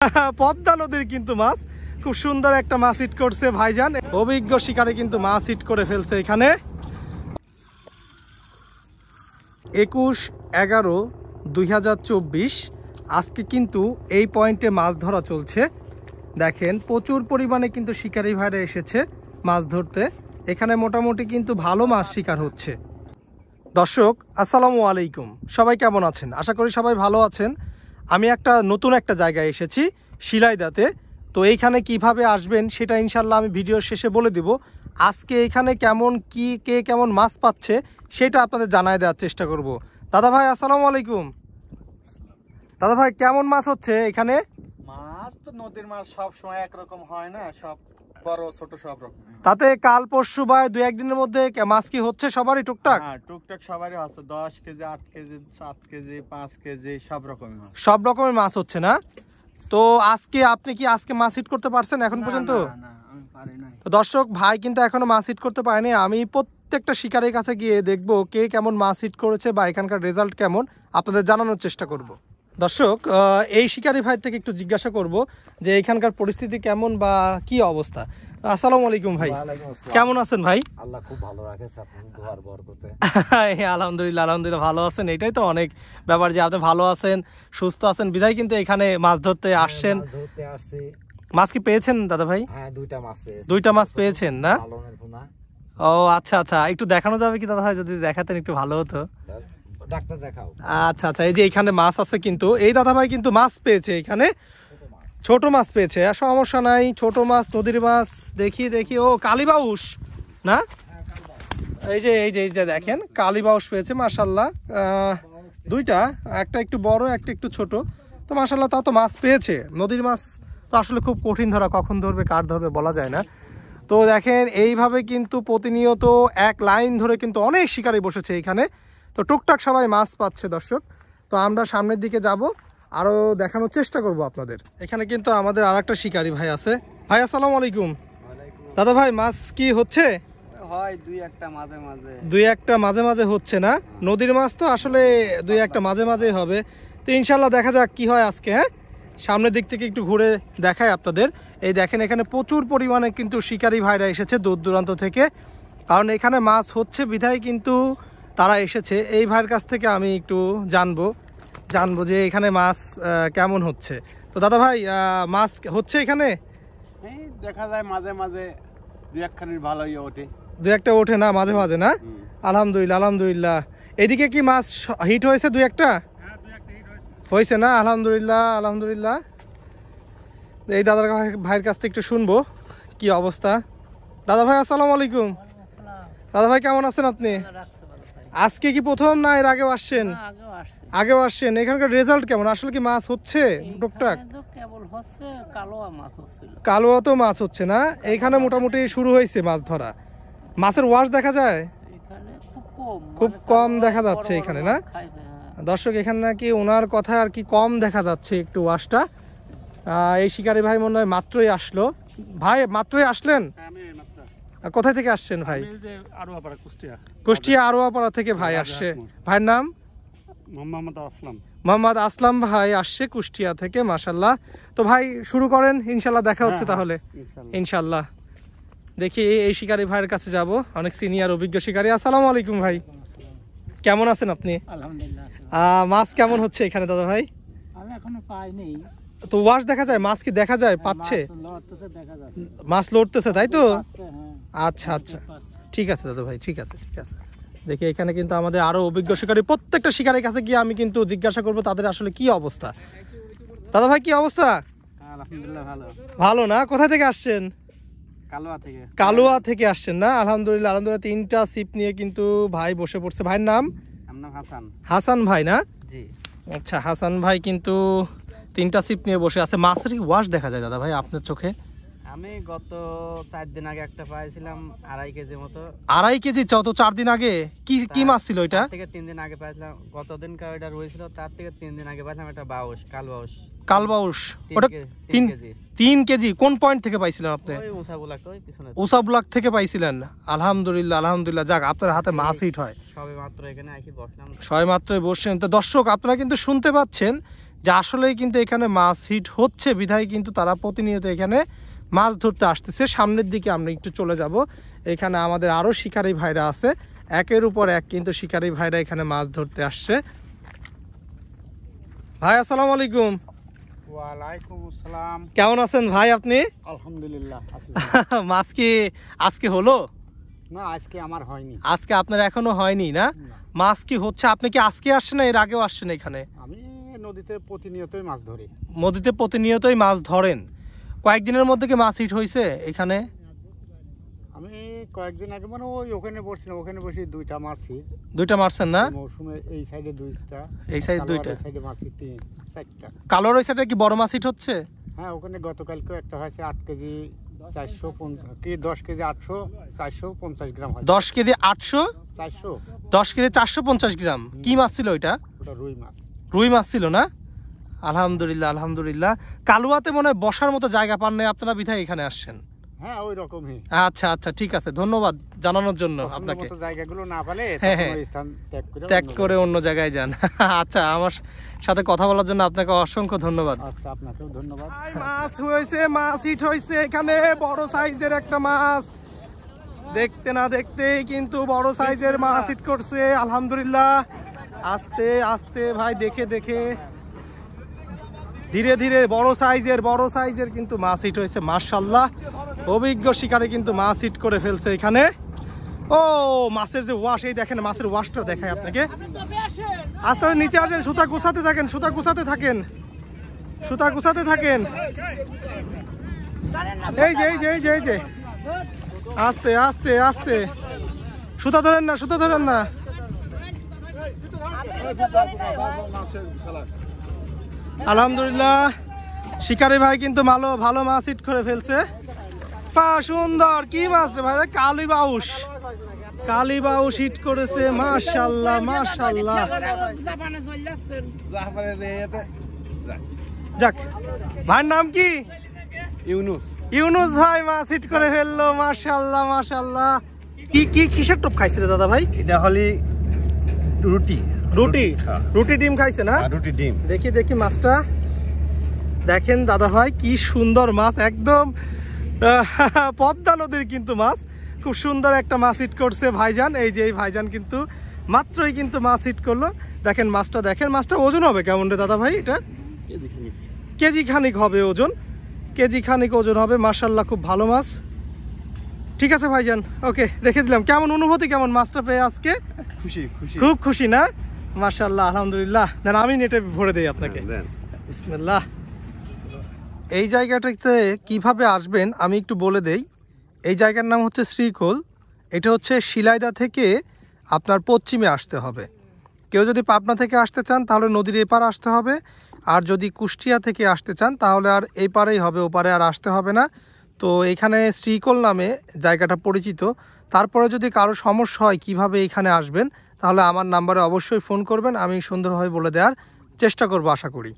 পদ্মা নদীর কিন্তু মাছ, খুব সুন্দর একটা মাছ হিট করছে ভাইজান। অভিজ্ঞ শিকারে কিন্তু মাছ হিট করে ফেলছে এখানে। 21/11/2024 আজকে কিন্তু এই পয়েন্টে মাছ ধরা চলছে। দেখেন প্রচুর পরিমাণে কিন্তু শিকারি ভাইরা এসেছে মাছ ধরতে। এখানে মোটামুটি কিন্তু ভালো মাছ শিকার হচ্ছে। দর্শক আসসালামু আলাইকুম, সবাই কেমন আছেন? আশা করি সবাই ভালো আছেন। আমি নতুন একটা জায়গায় এসেছি, শিলাইদাতে। তো এইখানে কিভাবে আসবেন সেটা ইনশাল্লাহ আমি ভিডিওর শেষে বলে দিব। আজকে এখানে কে কেমন মাছ পাচ্ছে সেটা আপনাদের জানায় দেওয়ার চেষ্টা করব। দাদা ভাই আসসালামু আলাইকুম। দাদা ভাই কেমন মাছ হচ্ছে এখানে? মাছ তো নদীর মাছ সব সময় একরকম হয় না, সব বড় ছোট সব রকম। তাতে কাল পরশু বা 2-1 দিনের মধ্যে মাছ কি হচ্ছে সবারই টুকটাক? হ্যাঁ, টুকটাক সবারই হচ্ছে। 10 কেজি, 8 কেজি, 7 কেজি, 5 কেজি সব রকমের মাছ। সব রকমের মাছ হচ্ছে না? তো আপনি কি আজকে মাছ হিট করতে পারছেন এখন পর্যন্ত? না, আমি পারি নাই। তো দর্শক ভাই কিন্তু এখনো মাছ হিট করতে পারেনি। আমি প্রত্যেকটা শিকারের কাছে গিয়ে দেখবো কে কেমন মাছ হিট করেছে বা এখানকার রেজাল্ট কেমন আপনাদের জানানোর চেষ্টা করব। দর্শক এই শিকারি ভাই থেকে একটু জিজ্ঞাসা করব যে এখানকার পরিস্থিতি কেমন বা কি অবস্থা। আসসালামু আলাইকুম ভাই, কেমন আছেন ভাই? আল্লাহ খুব ভালো রাখেছে, আপনি দোয়ার বরকতে। আলহামদুলিল্লাহ আলহামদুলিল্লাহ ভালো আছেন, এটাই তো অনেক ব্যাপার যে আপনি ভালো আছেন সুস্থ আছেন বিধায় কিন্তু এখানে মাছ ধরতে আসছেন। মাছ কি পেয়েছেন দাদা ভাই? হ্যাঁ, 2টা মাছ পেয়েছি। 2টা মাছ পেয়েছেন না? লালনের পোনা। ও আচ্ছা আচ্ছা, একটু দেখানো যাবে কি দাদা ভাই? যদি দেখাতেন একটু ভালো হতো। ডাক্তার দেখাও। আচ্ছা আচ্ছা, এই যে এখানে মাছ আছে কিন্তু এই দাদা ভাই কিন্তু মাছ পেয়েছে এখানে, ছোট মাছ পেয়েছে। সমস্যা নাই, ছোট মাছ নদীর মাছ। দেখি ও কালীবাউস না? এই যে দেখেন কালীবাউস পেয়েছে মাশাআল্লাহ। 2টা, একটা একটু বড় একটা একটু ছোট। তো মাশাআল্লাহ তাও তো মাছ পেয়েছে। নদীর মাছ তো আসলে খুব কঠিন ধরা, কখন ধরবে কার ধরবে বলা যায় না। তো দেখেন এইভাবে কিন্তু প্রতিনিয়ত এক লাইন ধরে কিন্তু অনেক শিকারি বসেছে এইখানে। তো টুকটাক সবাই মাছ পাচ্ছে দর্শক। তো আমরা সামনের দিকে যাব, আরও দেখানোর চেষ্টা করব আপনাদের। এখানে কিন্তু আমাদের আর একটা শিকারি ভাই আছে। ভাই আসসালামু আলাইকুম। দাদা ভাই মাছ কি হচ্ছে? হয় 2-1টা মাঝে মাঝে। 2-1টা মাঝে মাঝে হচ্ছে না? নদীর মাছ তো আসলে 2-1টা মাঝে মাঝেই হবে। তো ইনশাল্লাহ দেখা যাক কি হয় আজকে। হ্যাঁ, সামনের দিক থেকে একটু ঘুরে দেখাই আপনাদের। এই দেখেন এখানে প্রচুর পরিমাণে কিন্তু শিকারি ভাইরা এসেছে দূর দূরান্ত থেকে, কারণ এখানে মাছ হচ্ছে বিধায় কিন্তু তারা এসেছে। এই ভাইয়ের কাছ থেকে আমি একটু জানবো যে এখানে মাছ কেমন হচ্ছে। তো দাদা ভাই মাছ হচ্ছে এখানে? এই দেখা যায় মাঝে মাঝে 2-1খানির ভালোই ওঠে। 2-1টা ওঠে না মাঝে মাঝে না? আলহামদুলিল্লাহ আলহামদুলিল্লাহ। এদিকে কি মাছ হিট হয়েছে 2-1টা? হয়েছে না? আলহামদুলিল্লাহ আলহামদুলিল্লাহ। এই দাদার ভাইয়ের কাছ থেকে একটু শুনবো কি অবস্থা। দাদা ভাই আসসালামু আলাইকুম। দাদা ভাই কেমন আছেন আপনি? আজকে কি প্রথম না এর আগেও আসছেন? আগেও আসছেন। এখানকার রেজাল্ট কেমন? আসলে কি মাছ হচ্ছে টুকটাক? কালোয়া তো মাছ হচ্ছে না? এইখানে মোটামুটি শুরু হয়েছে মাছ ধরা। মাছের ওয়াশ দেখা যায়? খুব কম দেখা যাচ্ছে এখানে না? দর্শক এখানে নাকি ওনার কথা আর কি কম দেখা যাচ্ছে একটু ওয়াশটা। এই শিকারি ভাই মনে হয় মাত্রই আসলো। ভাই মাত্রই আসলেন? কোথায় থেকে আসছেন ভাই? কুষ্টিয়া আরোয়াপাড়া থেকে ভাই আসছে। ভাইয়ের নাম? মোহাম্মদ আসলাম ভাই আসছে কুষ্টিয়া থেকে মাশাআল্লাহ। তো ভাই শুরু করেন, ইনশাল্লাহ দেখা হচ্ছে তাহলে ইনশাল্লাহ। দেখি এই শিকারি ভাইয়ের কাছে যাব, অনেক সিনিয়র অভিজ্ঞ শিকারি। আসসালামু আলাইকুম ভাই, কেমন আছেন আপনি? আলহামদুলিল্লাহ। মাছ কেমন হচ্ছে এখানে দাদা ভাই? আমি এখনো পাইনি। তো ওয়াশ দেখা যায়, মাছ কি দেখা যায় পাচ্ছে? মাছ লড়তেছে তাই তো? আচ্ছা আচ্ছা, ঠিক আছে দাদা ভাই, ঠিক আছে। দেখি এখানে কিন্তু আমাদের আরো অভিজ্ঞ শিকারী, প্রত্যেকটা শিকারের কাছে গিয়ে আমি কিন্তু জিজ্ঞাসা করবো তাদের আসলে কি অবস্থা। দাদা ভাই কি অবস্থা? আলহামদুলিল্লাহ ভালো না? কোথায় থেকে আসছেন? কালুয়া থেকে আসছেন না? আলহামদুলিল্লাহ আলহামদুলিল্লাহ। 3টা সিপ নিয়ে কিন্তু ভাই বসে পড়ছে। ভাইয়ের নাম? হাসান ভাই না? জি। আচ্ছা, হাসান ভাই কিন্তু 3টা সিপ নিয়ে বসে আছে। মাছের কি ওয়াশ দেখা যায় দাদা ভাই আপনার চোখে? আমি গত 4 দিন আগে একটা পাইছিলাম 2.5 কেজি মতো। 2.5 কেজি? তো 4 দিন আগে কি মাছ ছিল এটা? থেকে 3 দিন আগে পাইছিলাম। গতদিন ওইটা রয়েছিল, তার থেকে 3 দিন আগে পাইছিলাম একটা বাউস, কালবাউস। ওটা 3 কেজি। কোন পয়েন্ট থেকে পাইছিলেন আপনি? ওই উসাবুলাক থেকে পাইছিলেন? আলহামদুলিল্লাহ আলহামদুলিল্লাহ। যাক, আপনার হাতে মাছ হিট হয়। সবে মাত্র এখানে এসে বসলাম। সবে মাত্রই বসছেন। তো দর্শক আপনারা কিন্তু শুনতে পাচ্ছেন যে আসলেই কিন্তু এখানে মাছ হিট হচ্ছে বিধায় কিন্তু তারা প্রতিনিয়ত এখানে মাছ ধরতে আসতেছে। সামনের দিকে আমরা একটু চলে যাব, এখানে আমাদের আরও শিকারী ভাইরা আছে, একের উপর এক কিন্তু শিকারী ভাইরা এখানে মাছ ধরতে আসছে। ভাই আসসালামু আলাইকুম। ওয়ালাইকুম আসসালাম। কেমন আছেন ভাই আপনি? আলহামদুলিল্লাহ। মাছ কি আজকে হলো? না, আজকে আমার হয়নি। আজকে আপনার এখনো হয়নি না? মাছ কি হচ্ছে? আপনি কি আজকে আসছেন না এর আগেও আসছেন এখানে? আমি নদীতে প্রতিনিয়তই মাছ ধরি। নদীতে প্রতিনিয়তই মাছ ধরেন। কয়েকদিনের মধ্যে কি মাছ হিট হয়েছে এখানে? আমি কয়েকদিন আগে মানে ওখানে বসছিলাম, ওখানে বসে 2টা মারছি। 2টা মারছেন না? মৌসুমে এই সাইডে 2টা, এই সাইড 2টা, এই সাইডে মারছি 3-4টা। কালোর ওই সাইডে কি বড় মাছ হিট হচ্ছে? হ্যাঁ, ওখানে গতকালকে একটা হয়েছে 8 কেজি 450 কি 10 কেজি 800 450 গ্রাম হয়। 10 কেজি 800, 400 10 কেজি 450 গ্রাম। কি মাছ ছিল ওইটা? ওটা রুই মাছ। রুই মাছ ছিল না? আলহামদুলিল্লাহ আলহামদুলিল্লাহ। কালুয়াতে মনে হয় বসার মতো জায়গা পান নাই আপনারা, বিধায় এখানে আসছেন। হ্যাঁ, ওই রকমই। আচ্ছা আচ্ছা, ঠিক আছে, ধন্যবাদ জানানোর জন্য আপনাকে। মতো জায়গাগুলো না পেলে হ্যাঁ, তখন হ্যাঁ। ওই স্থান ত্যাগ করে অন্য জায়গায় যান। আচ্ছা, আমার সাথে কথা বলার জন্য আপনাকে অসংখ্য ধন্যবাদ। আচ্ছা, আপনাকেও ধন্যবাদ। মাছ হয়েছে, মাছ হিট হয়েছে এখানে, বড় সাইজের একটা মাছ। দেখতে না দেখতেই কিন্তু বড় সাইজের মাছ হিট করছে, আলহামদুলিল্লাহ। আস্তে আস্তে ভাই, দেখে দেখে ধীরে ধীরে বড় সাইজের কিন্তু মাছ হিট হয়েছে, মাশাআল্লাহ। অভিজ্ঞ শিকারে কিন্তু মাছ হিট করে ফেলছে এখানে। ও মাছের যে ওয়াশ, এই দেখেন মাছের ওয়াশটা দেখায় আপনাকে। আস্তে আস্তে নিচে আসেন, সুতা গুছাতে থাকেন, সুতা গুছাতে থাকেন, সুতা গুছাতে থাকেন। এই যে এই যে এই যে এই যে আস্তে আস্তে আস্তে, সুতা ধরেন না, সুতা ধরেন না। আলহামদুলিল্লাহ, শিকারি ভাই কিন্তু ভালো মাছ হিট করে ফেলছে। পা সুন্দর, কি মাছ রে ভাই? কালী বাউস হিট করেছে, মাশাআল্লাহ মাশাআল্লাহ। যাক, ভাইয়ের নাম কি? ইউনুস ভাই মাছ হিট করে ফেললো, মাশাআল্লাহ মাশাআল্লাহ। কিসের টোপ খাইছে রে দাদা ভাই? এটা হলি রুটি ডিম খাইছে না? রুটি ডিম। দেখি মাছটা দেখেন দাদা ভাই, কি সুন্দর মাছ, একদম পদ্মা নদীর কিন্তু মাছ। খুব সুন্দর একটা মাছ হিট করছে ভাইজান। এই যে এই ভাইজান কিন্তু মাত্রই কিন্তু মাছ হিট করলো। দেখেন মাছটা, দেখেন মাছটা ওজন হবে কেমন রে দাদা ভাই? এটা কেজি খানিক হবে ওজন, কেজি খানিক ওজন হবে, মাশাআল্লাহ। খুব ভালো মাছ। ঠিক আছে ভাইজান, ওকে, রেখে দিলাম। কেমন অনুভূতি, কেমন মাছটা পেয়ে আজকে? খুব খুশি না? মাশাআল্লাহ আলহামদুলিল্লাহ। দেন আমি নেটে ভরে দেই আপনাকে। বিসমিল্লাহ। এই জায়গাটাতে কিভাবে আসবেন আমি একটু বলে দেই। এই জায়গার নাম হচ্ছে শ্রীকোল। এটা হচ্ছে শিলাইদা থেকে আপনার পশ্চিমে আসতে হবে। কেউ যদি পাবনা থেকে আসতে চান তাহলে নদীর এপার আসতে হবে, আর যদি কুষ্টিয়া থেকে আসতে চান তাহলে আর এই পারেই হবে, ওপারে আর আসতে হবে না। তো এখানে শ্রীকোল নামে জায়গাটা পরিচিত। তারপরে যদি কারো সমস্যা হয় কিভাবে এখানে আসবেন, তাহলে আমার নাম্বারে অবশ্যই ফোন করবেন, আমি সুন্দরভাবে বলে দেওয়ার চেষ্টা করব আশা করি।